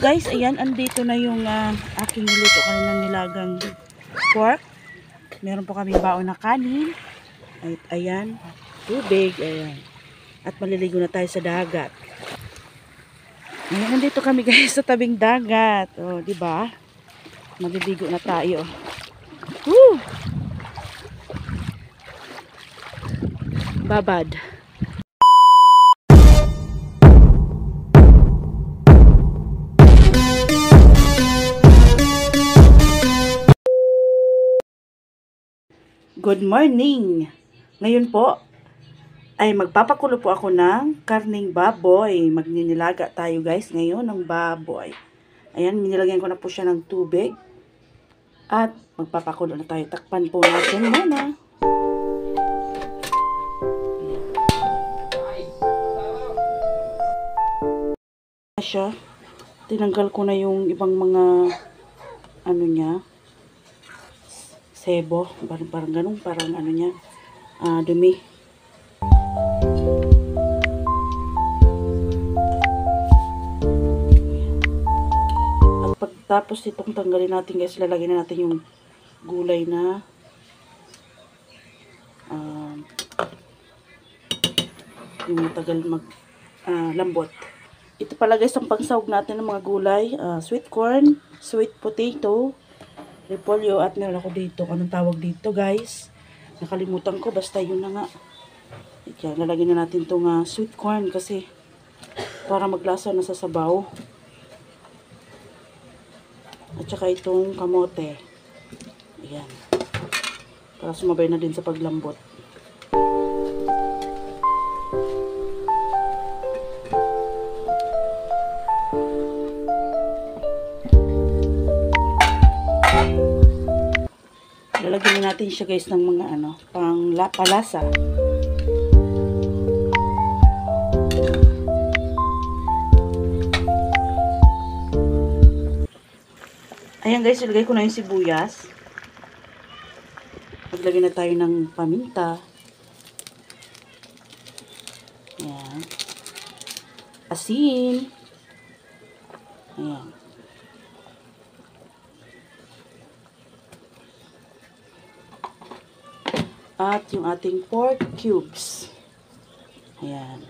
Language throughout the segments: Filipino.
Guys, ayan, andito na yung aking niluto kanina nilagang pork. Meron po kami baon na kanin. At ayan, tubig, ayan. At maliligo na tayo sa dagat. Ayan, nandito kami guys sa tabing dagat. Oh, di ba? Maliligo na tayo. Woo! Babad. Good morning! Ngayon po ay magpapakulo po ako ng karning baboy. Magninilaga tayo guys ngayon ng baboy. Ayan, nilagyan ko na po siya ng tubig. At magpapakulo na tayo. Takpan po natin muna. Siya. Tinanggal ko na yung ibang mga ano niya. Sebo, parang ganun, parang ano niya, dumi. At pagtapos itong tanggalin natin guys, lalagyan na natin yung gulay na yung matagal lambot. Ito pala guys ang pangsahog natin ng mga gulay, sweet corn, sweet potato, repolyo, at meron ako dito. Anong tawag dito guys? Nakalimutan ko. Basta yun na nga. Ito, lalagyan na natin itong sweet corn kasi para maglasa na sa sabaw. At saka itong kamote. Ayan. Para sumabay na din sa paglambot. Lalagyan natin siya guys ng mga palasa. Ayan guys, ilagay ko na yung sibuyas. Maglagay na tayo ng paminta. Ayan. Asin. Ayan. At yung ating pork cubes. Ayan.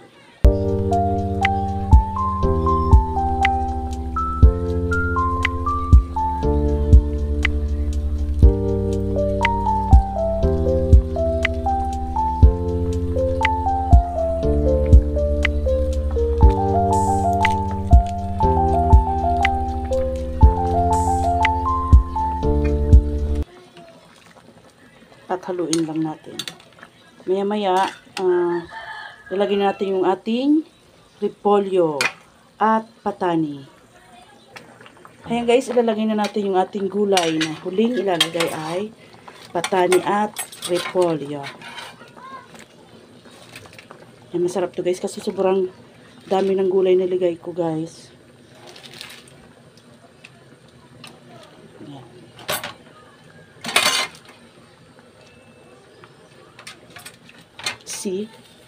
At haluin lang natin. Maya-maya, lalagyan natin yung ating repolyo at patani. Ayan guys, ilalagay na natin yung ating gulay na huling ilalagay ay patani at repolyo. Ayan, masarap to guys kasi sobrang dami ng gulay na nilagay ko guys.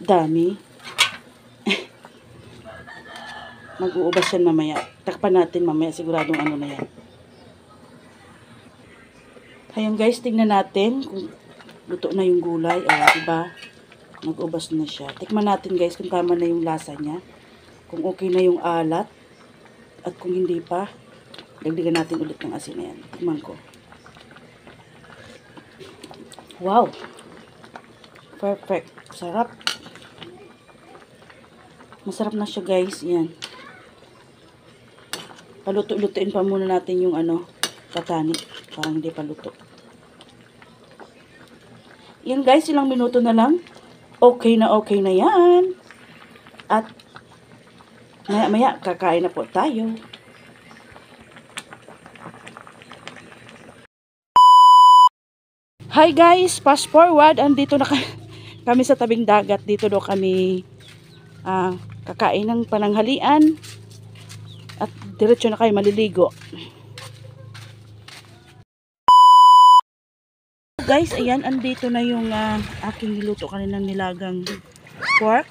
Dami. Mag-uubas yan mamaya. Takpan natin mamaya. Siguradong ano na yan. Ayan guys, tignan natin kung luto na yung gulay. Diba? Mag-ubas na siya. Tikman natin guys kung tama na yung lasa niya. Kung okay na yung alat. At kung hindi pa, dagdagan natin ulit ng asin na yan. Tikman ko. Wow! Perfect. Sarap. Masarap na siya guys. Yan. Paluto-lutuin pa muna natin yung patani. Parang hindi paluto. Yan guys, ilang minuto na lang. Okay na yan. At maya-maya, kakain na po tayo. Hi guys, fast forward. Andito na kami sa tabing dagat. Dito daw kami kakain ng pananghalian at diretso na kayo maliligo. Guys, ayan, andito na yung aking niluto kaninang nilagang pork.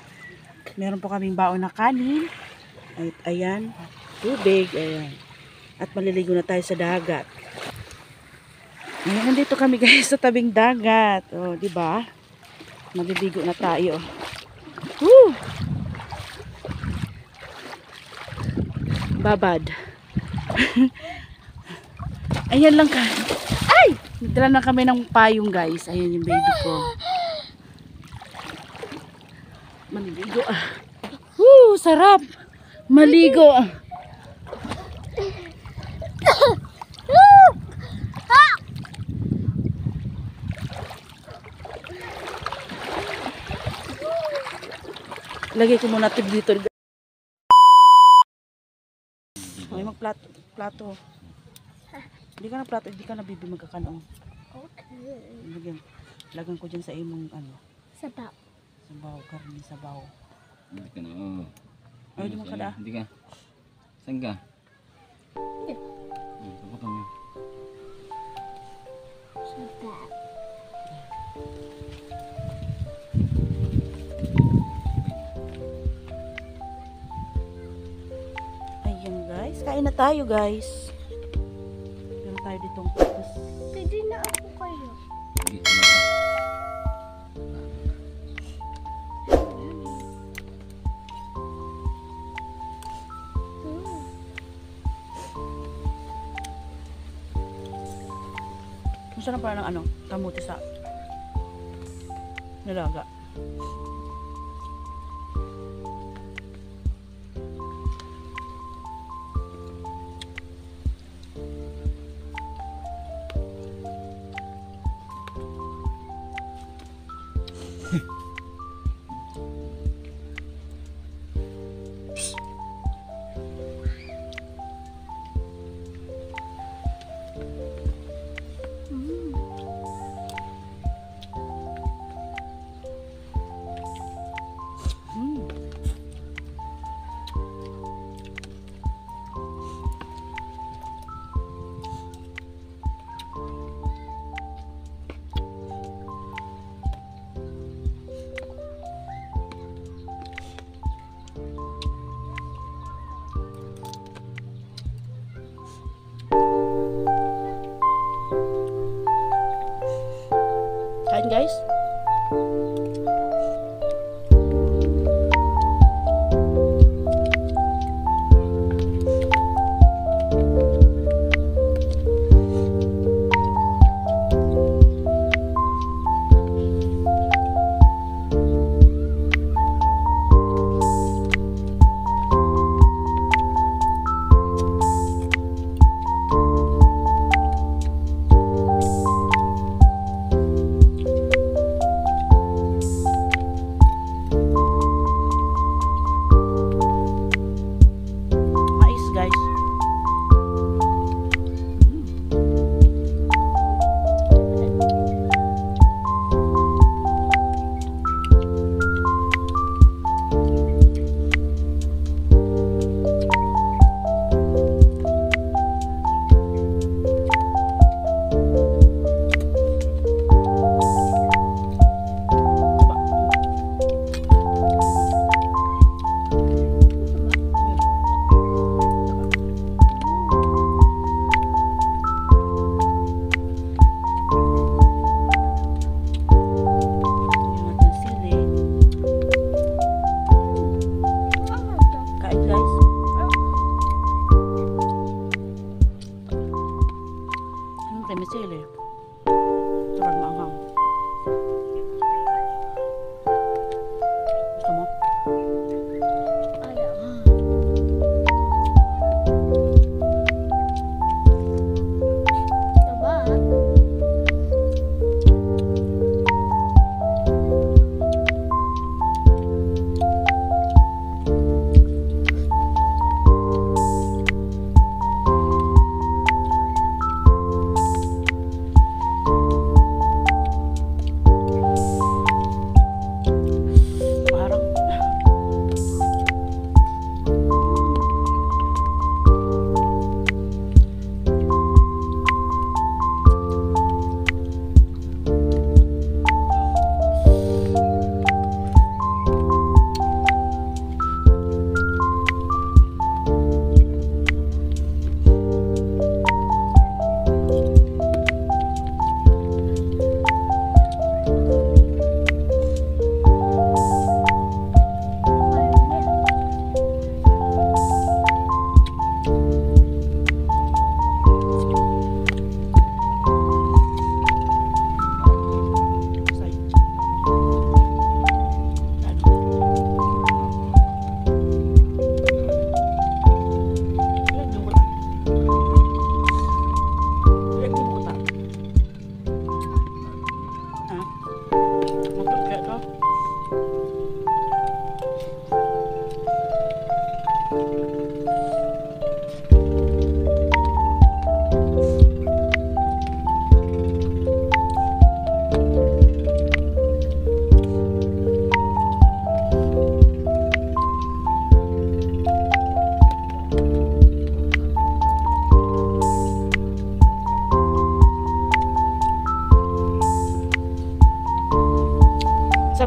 Meron po kaming baon na kanin. At ayan, tubig. Ayan. At maliligo na tayo sa dagat. Ayan, nandito kami guys sa tabing dagat. O, di ba? Maliligo na tayo. Woo! Babad. Ayan lang ka. Ay! Nagdala na kami ng payong guys. Ayan yung baby ko. Maliligo ah. Woo! Sarap! Maligo ah. Lagay ko muna tip dito. May magplato. Plato. Hindi ka na plato, hindi ka na bibi magkakanong. Okay. Lagan ko dyan sa imong ano. Sabaw. Sabaw, karni sabaw. Hindi ka na, oo. Ay, di mo ka da. Hindi ka. Saan ka? Hindi. Tapos mo. Sabaw. Ayan guys, kain na tayo guys. Meron tayo ditong patas. Pwede na ako kayo. Hindi, ano ka? Masarap pala ng ano, kamuti sa nilaga.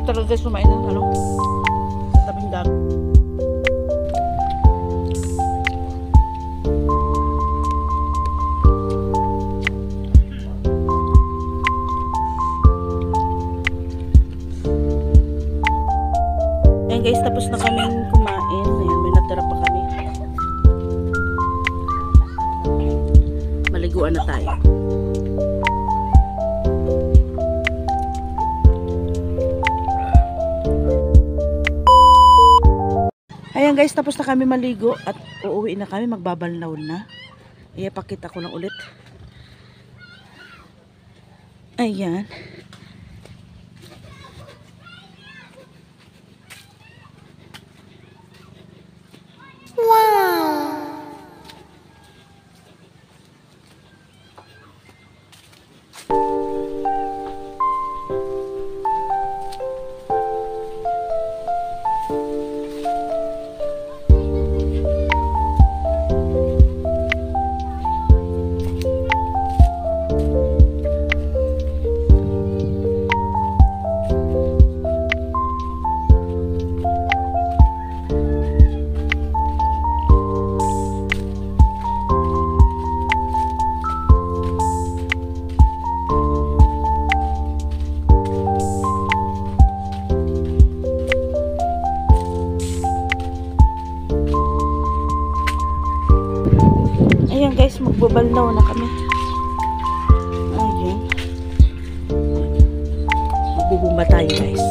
Sarap talaga guys kumain ng ano, sa tabing dagat. Ayan guys, tapos na kaming kumain. Ayan, may natira pa kami. Maliguan na tayo. Ayan guys, tapos na kami maligo at uuwi na kami, magbabalnaw na. Ayan, pakita ko lang ulit. Ayan. Ayan guys, magbabalnaw na kami. Ayan. Magbubumba tayo guys.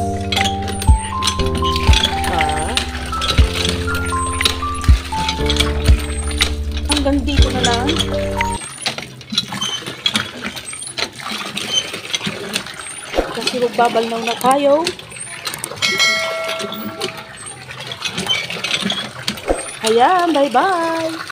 Hanggang dito na lang. Kasi magbabalnaw na tayo. Ayan, bye bye.